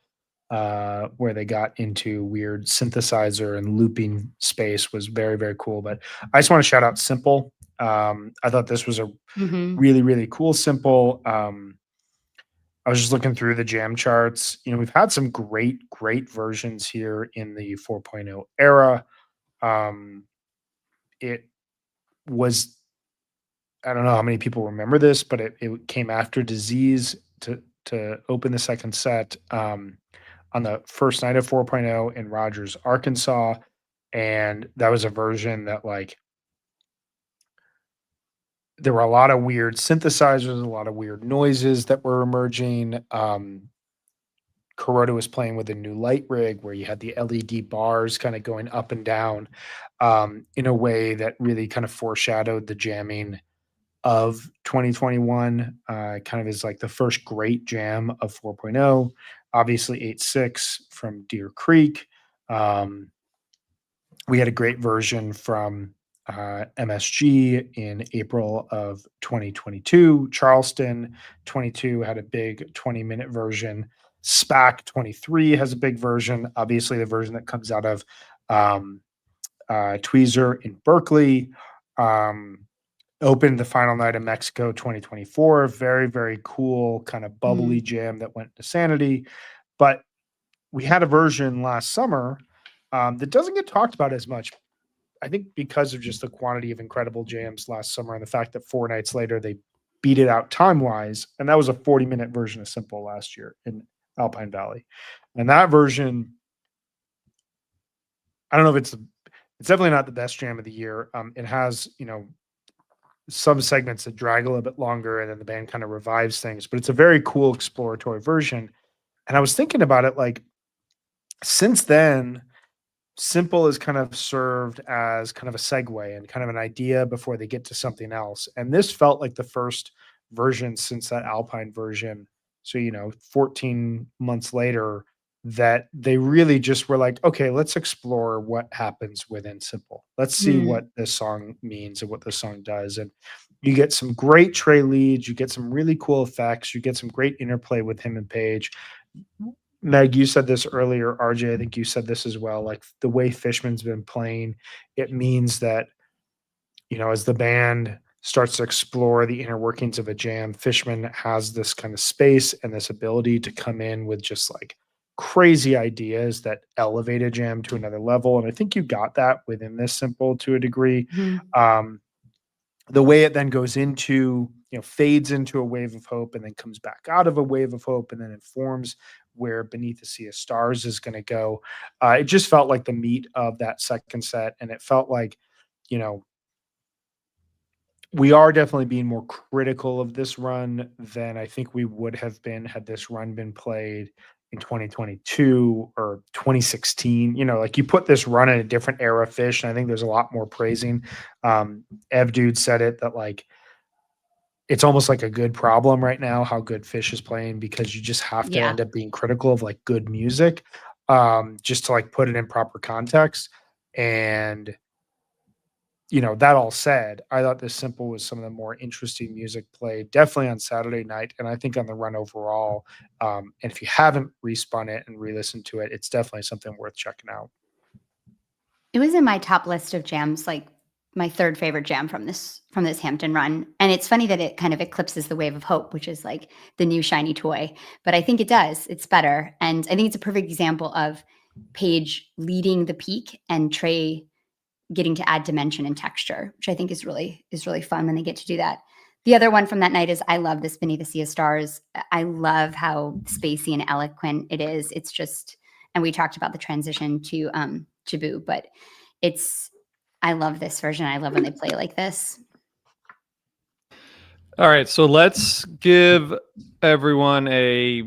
where they got into weird synthesizer and looping space was very, very cool. But I just want to shout out Simple. I thought this was a really, really cool Simple. I was just looking through the jam charts. We've had some great versions here in the 4.0 era. It was, I don't know how many people remember this, but it came after Disease to open the second set on the first night of 4.0 in Rogers, Arkansas. And that was a version that like, there were a lot of weird synthesizers, a lot of weird noises that were emerging. Kuroda was playing with a new light rig where you had the LED bars kind of going up and down in a way that really kind of foreshadowed the jamming of 2021. Kind of is like the first great jam of 4.0. Obviously 8.6 from Deer Creek. We had a great version from MSG in April of 2022. Charleston 22 had a big 20-minute version. SPAC 23 has a big version. Obviously, the version that comes out of Tweezer in Berkeley. Opened the final night of Mexico 2024. Very, very cool, kind of bubbly jam that went to Sanity. But we had a version last summer that doesn't get talked about as much. I think because of just the quantity of incredible jams last summer and the fact that 4 nights later they beat it out time-wise. And that was a 40-minute version of Simple last year in Alpine Valley. And that version, I don't know if it's definitely not the best jam of the year. It has, some segments that drag a little bit longer, and then the band kind of revives things. But it's a very cool exploratory version. And I was thinking about it, like, since then, Simple is kind of served as kind of a segue and kind of an idea before they get to something else. And this felt like the first version since that Alpine version. So, 14 months later, that they really just were like, okay, let's explore what happens within Simple. Let's see what this song means and what this song does. And you get some great Trey leads, you get some really cool effects, you get some great interplay with him and Paige. Meg, you said this earlier. RJ, I think you said this as well. Like, the way Fishman's been playing, it means that, as the band starts to explore the inner workings of a jam, Fishman has this kind of space and this ability to come in with just like crazy ideas that elevate a jam to another level. And I think you got that within this Simple to a degree. The way it then goes into, fades into a wave of hope and then comes back out of a wave of hope and then informs where Beneath a Sea of Stars is going to go. It just felt like the meat of that second set. And it felt like, we are definitely being more critical of this run than I think we would have been had this run been played in 2022 or 2016. Like, you put this run in a different era of Fish, and I think there's a lot more praising. Ev Dude said it, that like, it's almost like a good problem right now how good Fish is playing, because you just have to end up being critical of like good music, just to like put it in proper context. And that all said, I thought this Simple was some of the more interesting music played, definitely on Saturday night, and I think on the run overall. And if you haven't respun it and re-listened to it, it's definitely something worth checking out. It was in my top list of jams, like my third favorite jam from this Hampton run. And it's funny that it kind of eclipses the Wave of Hope, which is like the new shiny toy. But I think it does. It's better. And I think it's a perfect example of Paige leading the peak and Trey getting to add dimension and texture, which I think is really fun when they get to do that. The other one from that night is, I love this Beneath a Sea of Stars. I love how spacey and eloquent it is. It's just, and we talked about the transition to Boo, but I love this version. I love when they play like this. All right, so let's give everyone a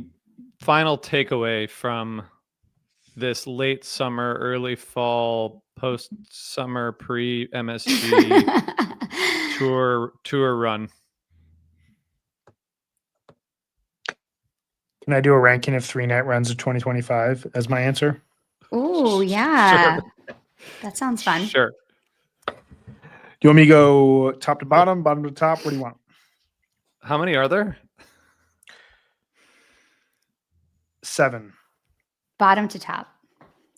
final takeaway from this late summer, early fall, post summer, pre MSG tour run. Can I do a ranking of 3-night runs of 2025 as my answer? Oh, yeah. Sure. That sounds fun. Sure. Do you want me to go top to bottom to top? What do you want? How many are there? 7. Bottom to top.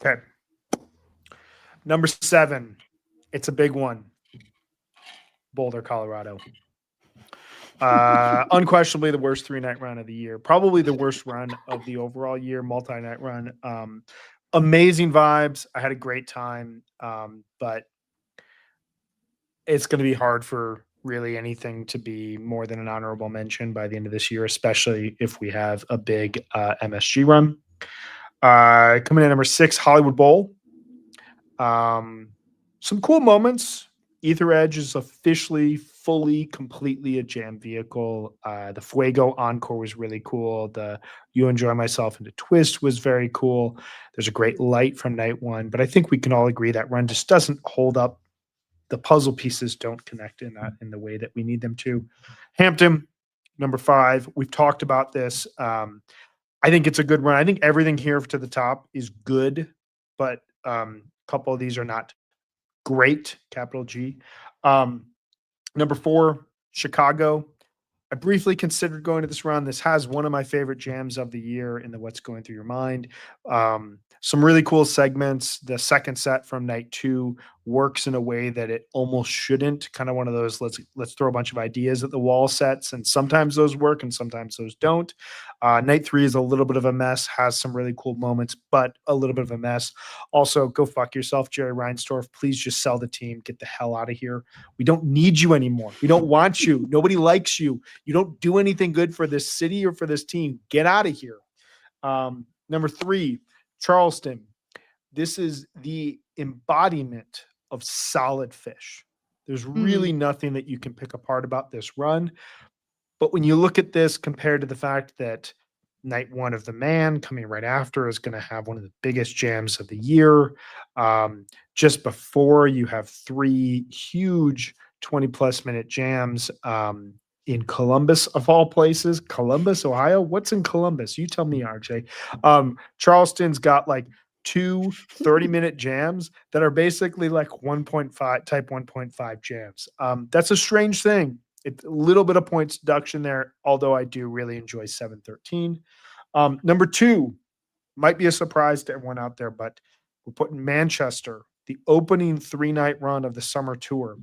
Okay. Number 7. It's a big one. Boulder, Colorado. Unquestionably the worst 3-night run of the year. Probably the worst run of the overall year, multi-night run. Amazing vibes. I had a great time. But it's going to be hard for really anything to be more than an honorable mention by the end of this year, especially if we have a big MSG run. Coming in number 6, Hollywood Bowl. Some cool moments. Ether Edge is officially, fully, completely a jam vehicle. The Fuego Encore was really cool. The You Enjoy Myself and the Twist was very cool. There's a great light from night 1, but I think we can all agree that run just doesn't hold up. The puzzle pieces don't connect in the way that we need them to. Hampton, number 5. We've talked about this. I think it's a good run. I think everything here to the top is good, but a couple of these are not great, capital G. Number 4, Chicago. I briefly considered going to this run. This has one of my favorite jams of the year in the What's Going Through Your Mind. Some really cool segments. The second set from night 2 works in a way that it almost shouldn't. Kind of one of those let's throw a bunch of ideas at the wall sets, and sometimes those work and sometimes those don't. Night 3 is a little bit of a mess, has some really cool moments, but a little bit of a mess. Also, go fuck yourself, Jerry Reinsdorf. Please just sell the team. Get the hell out of here. We don't need you anymore. We don't want you. Nobody likes you. You don't do anything good for this city or for this team. Get out of here. Number 3, Charleston. This is the embodiment of solid Fish. There's really nothing that you can pick apart about this run. But when you look at this compared to the fact that night one of The Man coming right after is going to have one of the biggest jams of the year. Just before, you have 3 huge 20+ minute jams in Columbus, of all places. Columbus, Ohio. What's in Columbus? You tell me, RJ. Charleston's got like 2 30-minute jams that are basically like 1.5 type 1.5 jams. That's a strange thing. It's a little bit of points deduction there, although I do really enjoy 713. Number 2 might be a surprise to everyone out there, but we're putting Manchester, the opening 3-night run of the summer tour.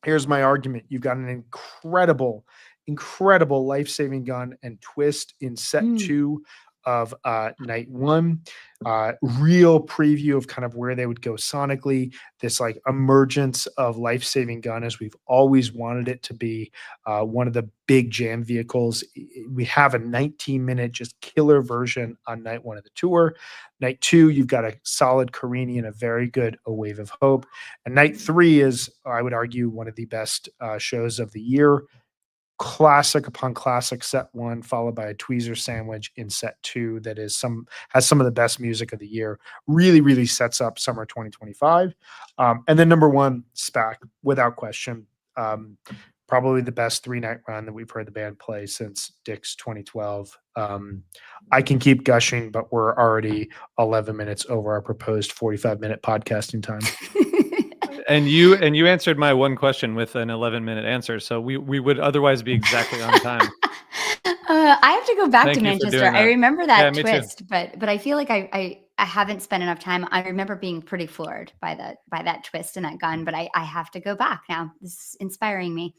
Here's my argument. You've got an incredible life-saving gun and twist in set 2 of night 1. Real preview of kind of where they would go sonically. This like emergence of life-saving gun as we've always wanted it to be one of the big jam vehicles. We have a 19-minute just killer version on night 1 of the tour. Night 2, you've got a solid Carini and a very good A Wave of Hope. And night 3 is, I would argue, one of the best shows of the year. Classic upon classic set 1, followed by a tweezer sandwich in set 2 that has some of the best music of the year. Really sets up summer 2025. And then number 1, SPAC, without question. Probably the best 3-night run that we've heard the band play since Dick's 2012. I can keep gushing, but we're already 11 minutes over our proposed 45-minute podcasting time. And you answered my one question with an 11-minute answer, so we would otherwise be exactly on time. I have to go back to Manchester. I remember that twist, too. but I feel like I haven't spent enough time. I remember being pretty floored by that twist and that gun, but I have to go back now. This is inspiring me.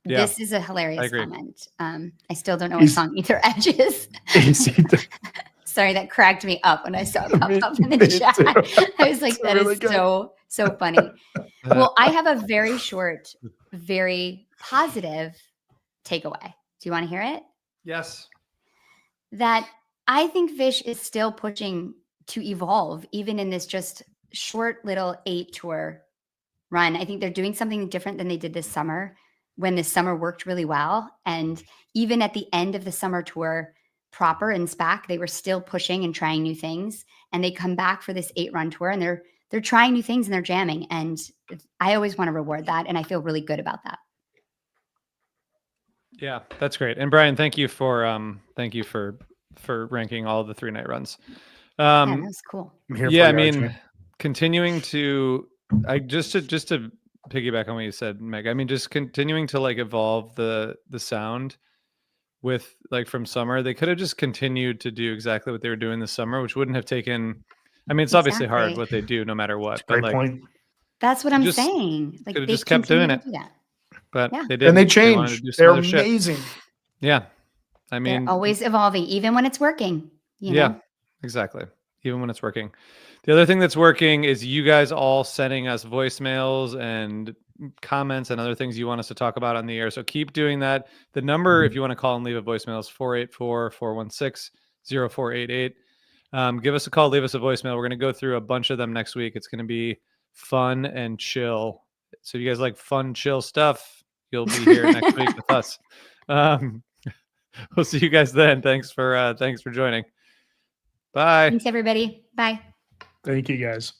Yeah, this is a hilarious comment. I still don't know what song Ether Edge is. Sorry, that cracked me up when I saw it pop up in the chat. I was like, that really is good. So funny. Well, I have a very short, very positive takeaway. Do you want to hear it? Yes. That I think Vish is still pushing to evolve, even in this just short little 8-tour run. I think they're doing something different than they did this summer, when this summer worked really well. And even at the end of the summer tour proper in SPAC, they were still pushing and trying new things. And they come back for this 8-run tour and they're trying new things and they're jamming. And I always want to reward that. And I feel really good about that. Yeah, that's great. And Brian, thank you for ranking all of the 3-night runs. Yeah, that was cool. I mean, continuing to, just to piggyback on what you said, Meg, I mean, just continuing to like evolve the sound with like from summer. They could have just continued to do exactly what they were doing this summer, which wouldn't have taken, I mean, it's obviously hard what they do no matter what. Great point. That's what I'm saying. Like they just kept doing it. But they didn't. And they changed. They're amazing. Yeah. I mean, they're always evolving, even when it's working. You know? Yeah, exactly. Even when it's working. The other thing that's working is you guys all sending us voicemails and comments and other things you want us to talk about on the air. So keep doing that. The number, if you want to call and leave a voicemail, is 484-416-0488. Give us a call, leave us a voicemail. We're going to go through a bunch of them next week. It's going to be fun and chill. So if you guys like fun, chill stuff, you'll be here next week with us. We'll see you guys then. Thanks for joining. Bye. Thanks, everybody. Bye. Thank you, guys.